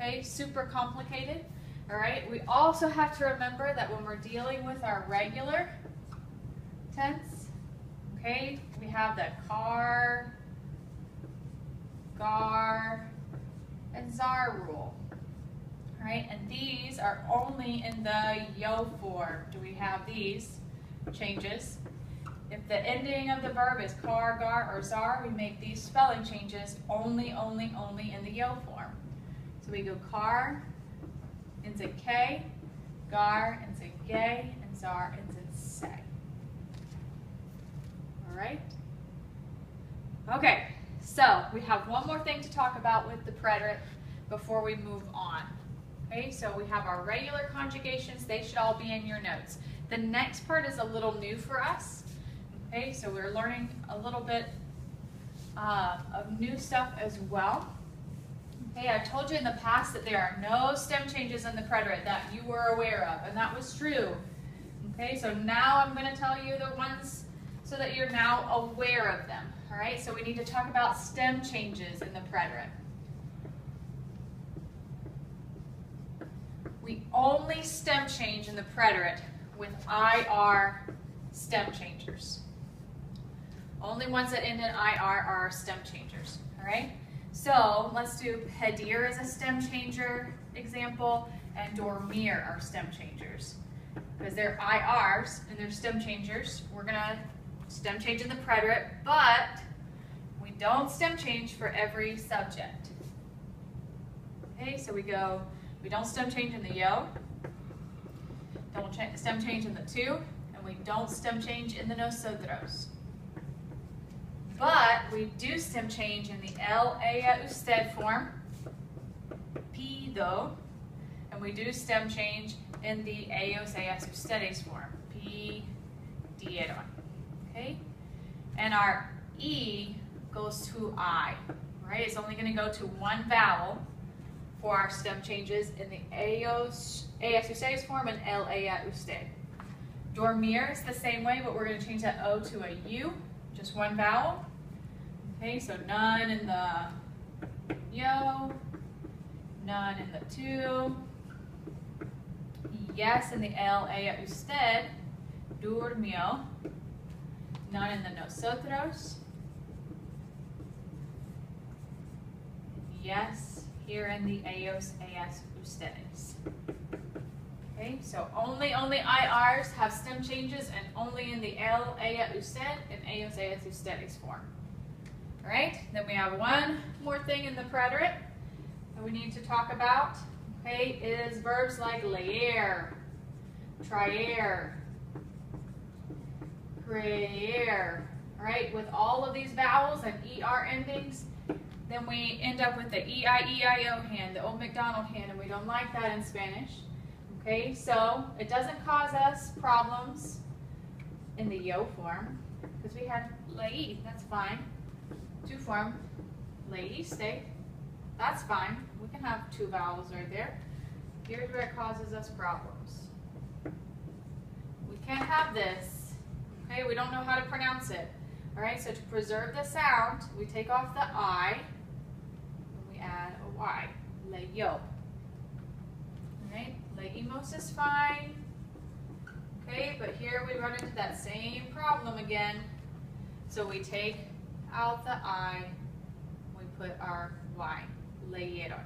Okay, super complicated. All right, we also have to remember that when we're dealing with our regular tense, okay, we have the car, gar, and zar rule. All right, and these are only in the yo form. Do we have these changes? If the ending of the verb is car, gar, or zar, we make these spelling changes only in the yo form. So we go car, ends in K, gar, ends in gay, and zar, ends in say. All right? Okay, so we have one more thing to talk about with the preterite before we move on. Okay, so we have our regular conjugations. They should all be in your notes. The next part is a little new for us. Okay, so we're learning a little bit of new stuff as well. Okay, I told you in the past that there are no stem changes in the preterite that you were aware of, and that was true. Okay, so now I'm going to tell you the ones so that you're now aware of them. All right, so we need to talk about stem changes in the preterite. We only stem change in the preterite with IR stem changers. Only ones that end in IR are our stem changers, all right? So let's do pedir as a stem changer example, and dormir are stem changers. Because they're IRs and they're stem changers, we're gonna stem change in the preterite, but we don't stem change for every subject. Okay, so we don't stem change in the yo, don't stem change in the tu, and we don't stem change in the nosotros. But we do stem change in the ella, usted form, pido, and we do stem change in the ellos, ellas, ustedes form, pidieron. Okay? And our E goes to I, right? It's only going to go to one vowel for our stem changes in the ellos, ellas, ustedes form and el, ella, usted. Dormir is the same way, but we're going to change that O to a U, just one vowel. Okay, so none in the yo, none in the tu, yes in the el, ella, usted, durmió, none in the nosotros, yes here in the ellos, ellas, ustedes. Okay, so only IRs have stem changes and only in the el, ella, usted, and ellos, ellas, ustedes form. All right, then we have one more thing in the preterite that we need to talk about, okay, is verbs like leer, traer, creer. All right, with all of these vowels and ER endings, then we end up with the EI-EIO hand, the Old MacDonald hand, and we don't like that in Spanish. Okay, so it doesn't cause us problems in the yo form, because we had leí, that's fine. Tu form, leíste, that's fine. We can have two vowels right there. Here's where it causes us problems. We can't have this. Okay, we don't know how to pronounce it. All right, so to preserve the sound, we take off the I, and we add a Y, leyo. All right, leímos is fine. Okay, but here we run into that same problem again. So we take out the I, we put our Y, leyeron.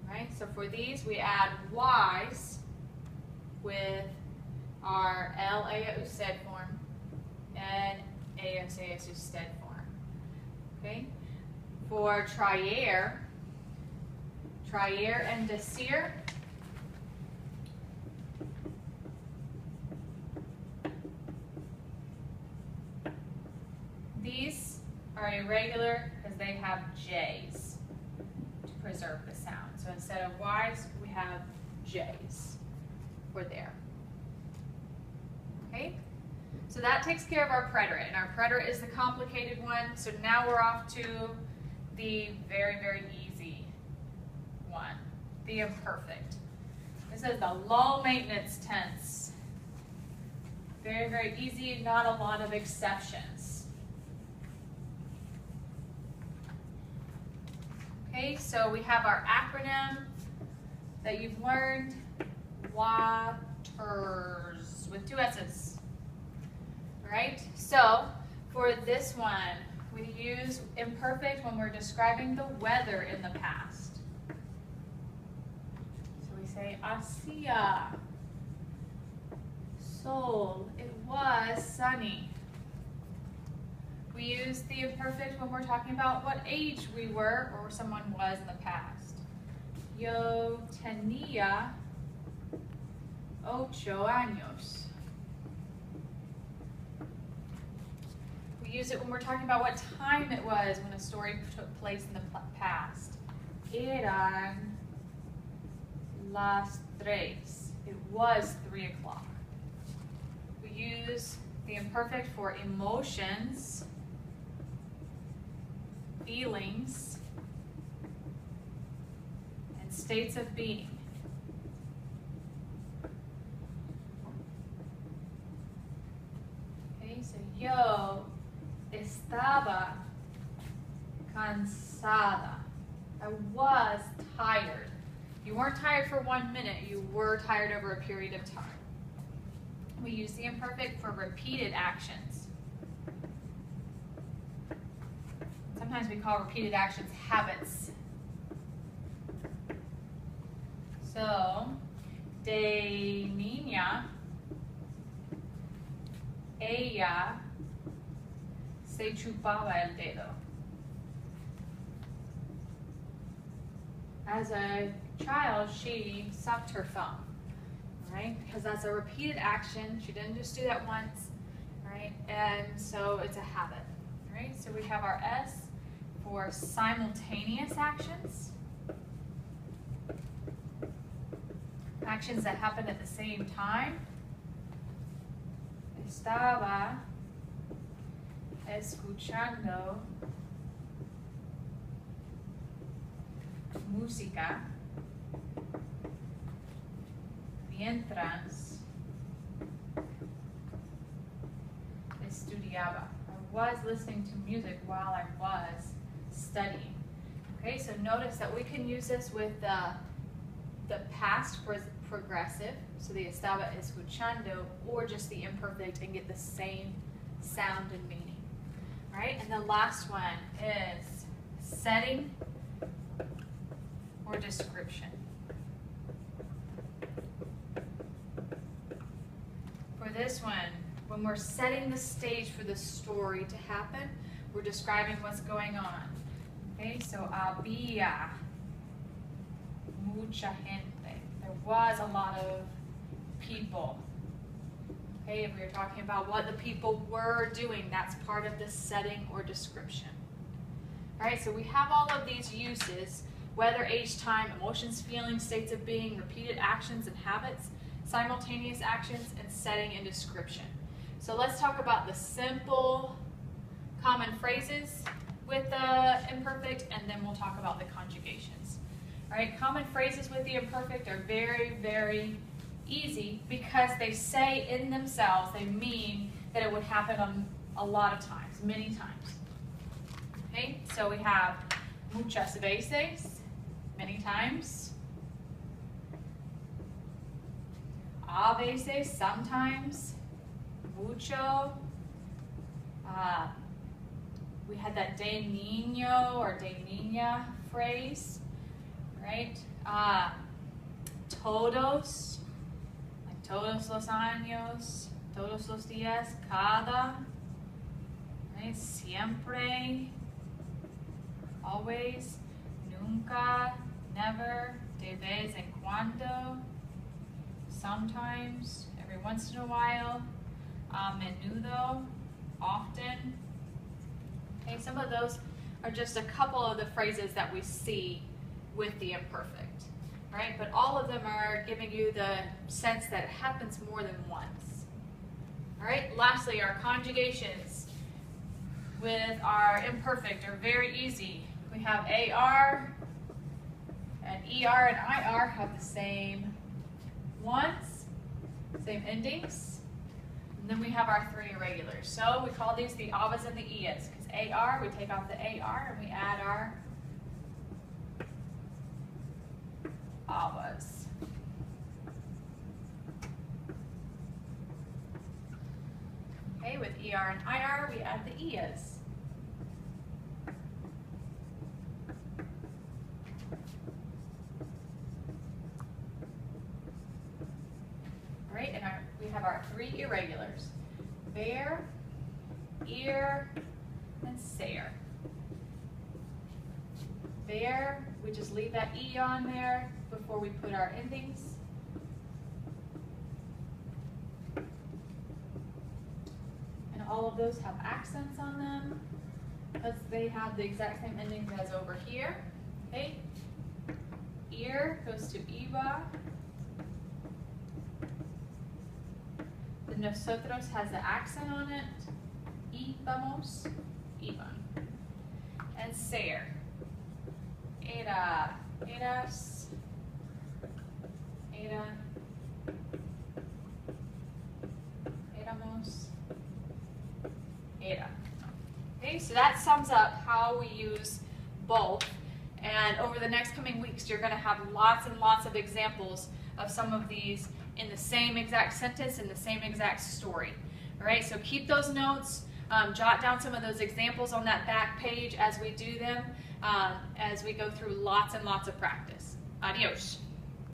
Right? So for these, we add Y's with our el, ella, usted form and ellos, ellas, usted form. Okay? For traer and decir, these are irregular because they have J's to preserve the sound. So instead of Y's, we have J's for there. Okay? So that takes care of our preterite. And our preterite is the complicated one. So now we're off to the very, very easy one, the imperfect. This is the low maintenance tense. Very, very easy, not a lot of exceptions. Okay, so we have our acronym that you've learned. Waters with 2 S's. All right, so for this one, we use imperfect when we're describing the weather in the past. So we say, hacía sol, it was sunny. We use the imperfect when we're talking about what age we were or someone was in the past. Yo tenía 8 años. We use it when we're talking about what time it was when a story took place in the past. Eran las 3. It was 3 o'clock. We use the imperfect for emotions, feelings, and states of being. Okay, so yo estaba cansada. I was tired. You weren't tired for 1 minute, you were tired over a period of time. We use the imperfect for repeated actions. Sometimes we call repeated actions habits. So, de niña, ella se chupaba el dedo. As a child, she sucked her thumb, right? Because that's a repeated action. She didn't just do that once, right? And so it's a habit, right? So we have our S for simultaneous actions. Actions that happen at the same time. Estaba escuchando música mientras estudiaba. I was listening to music while I was studying. Okay, so notice that we can use this with the past progressive, so the estaba escuchando, or just the imperfect and get the same sound and meaning. All right, and the last one is setting or description. For this one, when we're setting the stage for the story to happen, we're describing what's going on. Okay, so había mucha gente. There was a lot of people. Okay, if we were talking about what the people were doing, that's part of the setting or description. All right, so we have all of these uses: weather, age, time, emotions, feelings, states of being, repeated actions and habits, simultaneous actions, and setting and description. So let's talk about the simple common phrases with the imperfect, and then we'll talk about the conjugations. All right, common phrases with the imperfect are very, very easy because they say in themselves, they mean that it would happen a lot of times, many times. Okay, so we have muchas veces, many times. A veces, sometimes. Mucho. We had that de niño or de niña phrase, right? Todos, like todos los años, todos los días, cada, right? Siempre, always, nunca, never, de vez en cuando, sometimes, every once in a while, a menudo, often. Okay, some of those are just a couple of the phrases that we see with the imperfect, right? But all of them are giving you the sense that it happens more than once. All right, lastly, our conjugations with our imperfect are very easy. We have AR, and ER and IR have the same ones, same endings. And then we have our 3 irregulars. So we call these the avas and the ias, because AR, we take off the AR and we add our avas. ER and IR, we add the EAs. All right, and we have our 3 irregulars. Bear, ear, and sayer. Bear, we just leave that E on there before we put our endings. And all of those have accents on them because they have the exact same endings as over here. Okay? Ear goes to Iba. The nosotros has the accent on it. Íbamos, iban. And sayer. Era, eras, era, éramos, era. Okay, so that sums up how we use both. And over the next coming weeks, you're going to have lots and lots of examples of some of these in the same exact sentence, in the same exact story. All right, so keep those notes. Jot down some of those examples on that back page as we do them, as we go through lots and lots of practice. Adios.